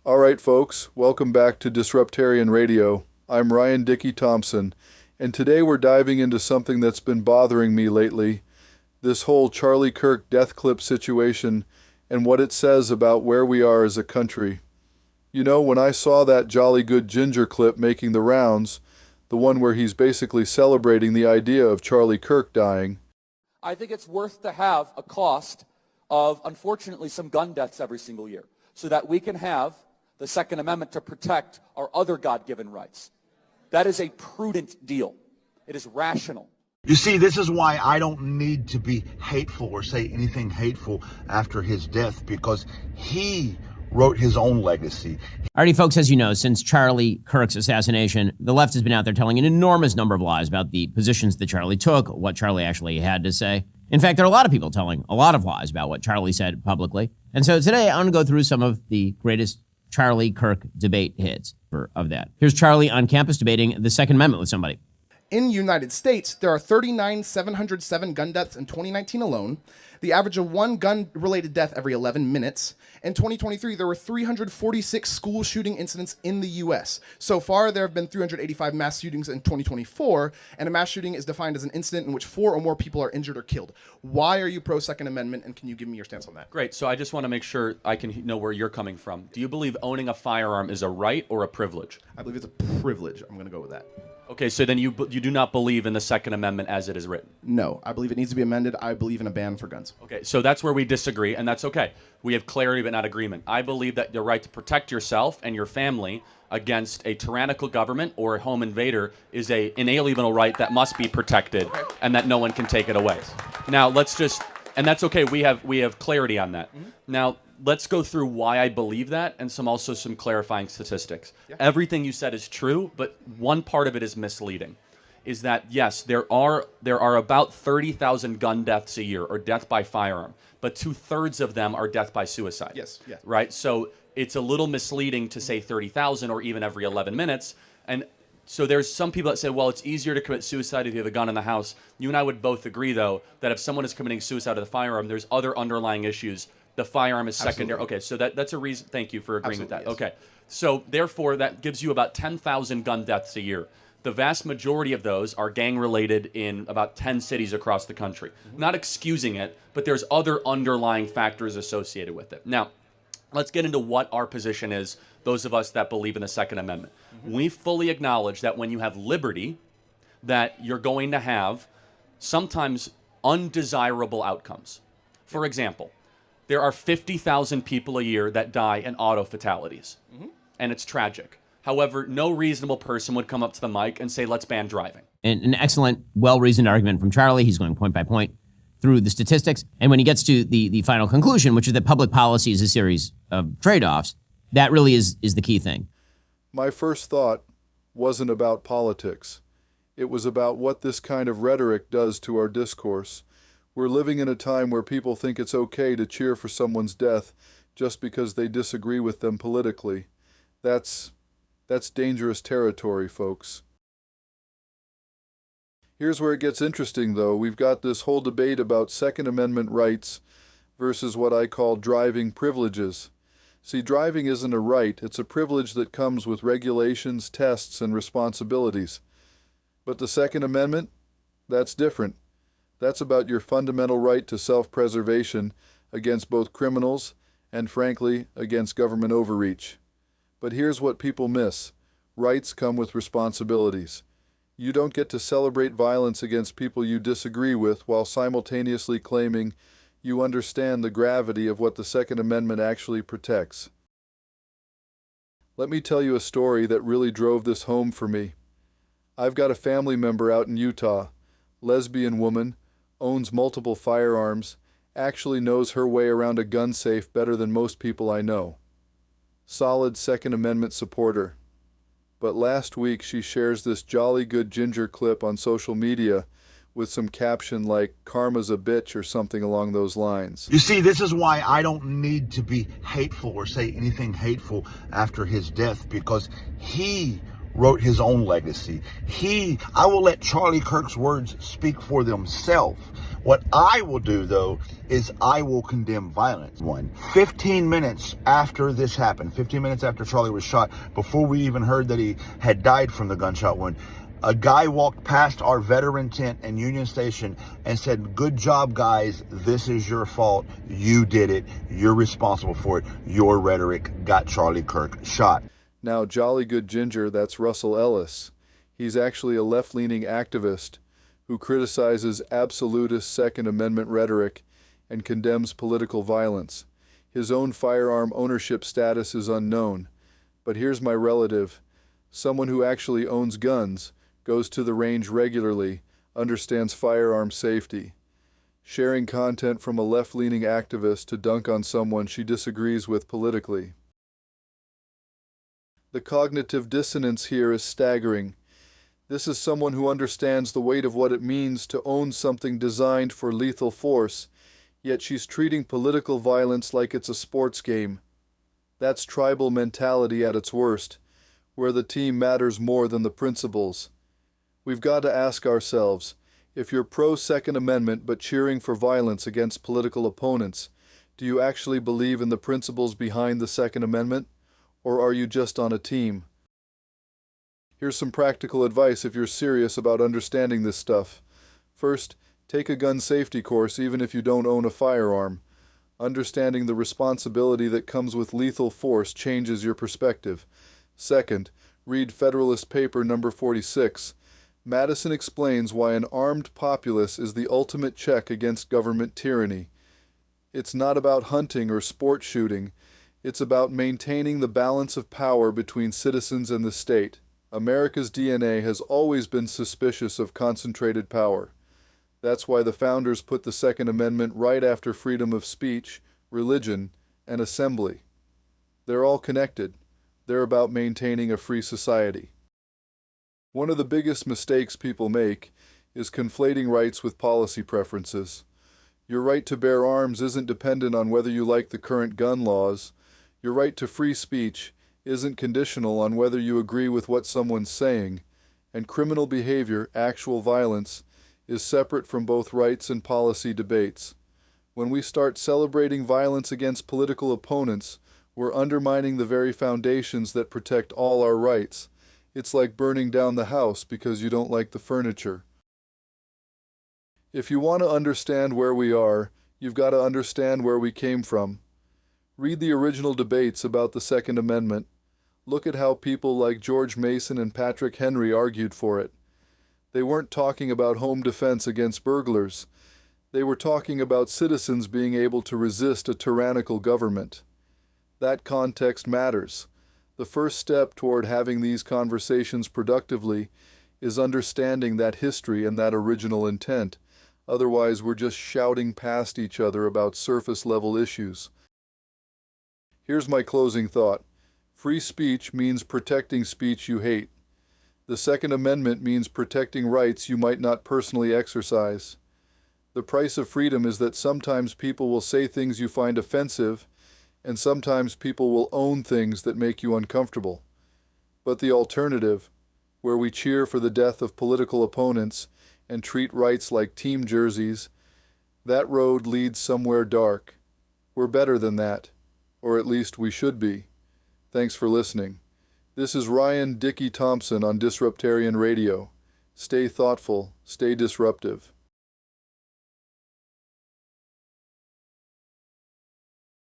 All right, folks, welcome back to Disruptarian Radio. I'm Dickie Thompson, and today we're diving into something that's been bothering me lately, this whole Charlie Kirk death clip situation and what it says about where we are as a country. You know, when I saw that Jolly Good Ginger clip making the rounds, the one where he's basically celebrating the idea of Charlie Kirk dying, I think it's worth to have a cost of, unfortunately, some gun deaths every single year so that we can have the Second Amendment to protect our other God-given rights. That is a prudent deal. It is rational. You see, this is why I don't need to be hateful or say anything hateful after his death, because he wrote his own legacy. Alrighty, folks, as you know, since Charlie Kirk's assassination, the left has been out there telling an enormous number of lies about the positions that Charlie took, what Charlie actually had to say. In fact, there are a lot of people telling a lot of lies about what Charlie said publicly. And so today, I want to go through some of the greatest Charlie Kirk debate hits of that. Here's Charlie on campus debating the Second Amendment with somebody. In the United States, there are 39,707 gun deaths in 2019 alone, the average of one gun-related death every 11 minutes. In 2023, there were 346 school shooting incidents in the U.S. So far, there have been 385 mass shootings in 2024, and a mass shooting is defined as an incident in which 4 or more people are injured or killed. Why are you pro-Second Amendment, and can you give me your stance on that? Great. So I just want to make sure I can know where you're coming from. Do you believe owning a firearm is a right or a privilege? I believe it's a privilege. I'm going to go with that. Okay, so then you do not believe in the Second Amendment as it is written? No, I believe it needs to be amended. I believe in a ban for guns. Okay, so that's where we disagree, and that's okay. We have clarity but not agreement. I believe that the right to protect yourself and your family against a tyrannical government or a home invader is an inalienable right that must be protected and that no one can take it away. Now, and that's okay, we have clarity on that. Mm-hmm. Now, let's go through why I believe that and some clarifying statistics. Yeah. Everything you said is true, but one part of it is misleading. Is that, yes, there are about 30,000 gun deaths a year, or death by firearm, but 2/3 of them are death by suicide. Yes, yeah. Right? So it's a little misleading to say 30,000 or even every 11 minutes. And so there's some people that say, well, it's easier to commit suicide if you have a gun in the house. You and I would both agree, though, that if someone is committing suicide with a firearm, there's other underlying issues. The firearm is secondary. Absolutely. Okay, so that's a reason. Thank you for agreeing with that. Yes. Okay, so therefore that gives you about 10,000 gun deaths a year. The vast majority of those are gang-related in about 10 cities across the country. Mm-hmm. Not excusing it, but there's other underlying factors associated with it. Now, let's get into what our position is, those of us that believe in the Second Amendment. Mm-hmm. We fully acknowledge that when you have liberty, that you're going to have sometimes undesirable outcomes. For example, there are 50,000 people a year that die in auto fatalities, and it's tragic. However, no reasonable person would come up to the mic and say, let's ban driving. And an excellent, well-reasoned argument from Charlie. He's going point by point through the statistics. And when he gets to the final conclusion, which is that public policy is a series of trade-offs, that really is the key thing. my first thought wasn't about politics. It was about what this kind of rhetoric does to our discourse. We're living in a time where people think it's okay to cheer for someone's death just because they disagree with them politically. That's dangerous territory, folks. Here's where it gets interesting, though. We've got this whole debate about Second Amendment rights versus what I call driving privileges. See, driving isn't a right, it's a privilege that comes with regulations, tests, and responsibilities. But the Second Amendment, that's different. That's about your fundamental right to self-preservation against both criminals and, frankly, against government overreach. But here's what people miss. Rights come with responsibilities. You don't get to celebrate violence against people you disagree with while simultaneously claiming you understand the gravity of what the Second Amendment actually protects. Let me tell you a story that really drove this home for me. I've got a family member out in Utah, lesbian woman, owns multiple firearms, actually knows her way around a gun safe better than most people I know. Solid Second Amendment supporter. But last week she shares this Jolly Good Ginger clip on social media with some caption like, "Karma's a bitch," or something along those lines. You see, this is why I don't need to be hateful or say anything hateful after his death, because he wrote his own legacy. I will let Charlie Kirk's words speak for themselves. What I will do, though, is I will condemn violence. 15 minutes after this happened, 15 minutes after Charlie was shot, before we even heard that he had died from the gunshot wound, a guy walked past our veteran tent in Union Station and said, "Good job, guys. This is your fault. You did it. You're responsible for it. Your rhetoric got Charlie Kirk shot." Now, jolly good ginger, that's Russell Ellis. He's actually a left-leaning activist who criticizes absolutist Second Amendment rhetoric and condemns political violence. His own firearm ownership status is unknown. But here's my relative, someone who actually owns guns, goes to the range regularly, understands firearm safety. Sharing content from a left-leaning activist to dunk on someone she disagrees with politically. The cognitive dissonance here is staggering. This is someone who understands the weight of what it means to own something designed for lethal force, yet she's treating political violence like it's a sports game. That's tribal mentality at its worst, where the team matters more than the principles. We've got to ask ourselves, if you're pro-Second Amendment but cheering for violence against political opponents, do you actually believe in the principles behind the Second Amendment? Or are you just on a team? Here's some practical advice if you're serious about understanding this stuff. First, take a gun safety course even if you don't own a firearm. Understanding the responsibility that comes with lethal force changes your perspective. Second, read Federalist Paper No. 46. Madison explains why an armed populace is the ultimate check against government tyranny. It's not about hunting or sport shooting. It's about maintaining the balance of power between citizens and the state. America's DNA has always been suspicious of concentrated power. That's why the founders put the Second Amendment right after freedom of speech, religion, and assembly. They're all connected. They're about maintaining a free society. One of the biggest mistakes people make is conflating rights with policy preferences. Your right to bear arms isn't dependent on whether you like the current gun laws. Your right to free speech isn't conditional on whether you agree with what someone's saying, and criminal behavior, actual violence, is separate from both rights and policy debates. When we start celebrating violence against political opponents, we're undermining the very foundations that protect all our rights. It's like burning down the house because you don't like the furniture. If you want to understand where we are, you've got to understand where we came from. Read the original debates about the Second Amendment. Look at how people like George Mason and Patrick Henry argued for it. They weren't talking about home defense against burglars. They were talking about citizens being able to resist a tyrannical government. That context matters. The first step toward having these conversations productively is understanding that history and that original intent. Otherwise, we're just shouting past each other about surface-level issues. Here's my closing thought. Free speech means protecting speech you hate. The Second Amendment means protecting rights you might not personally exercise. The price of freedom is that sometimes people will say things you find offensive, and sometimes people will own things that make you uncomfortable. But the alternative, where we cheer for the death of political opponents and treat rights like team jerseys, that road leads somewhere dark. We're better than that. Or at least we should be. Thanks for listening. This is Dickie Thompson on Disruptarian Radio. Stay thoughtful, stay disruptive.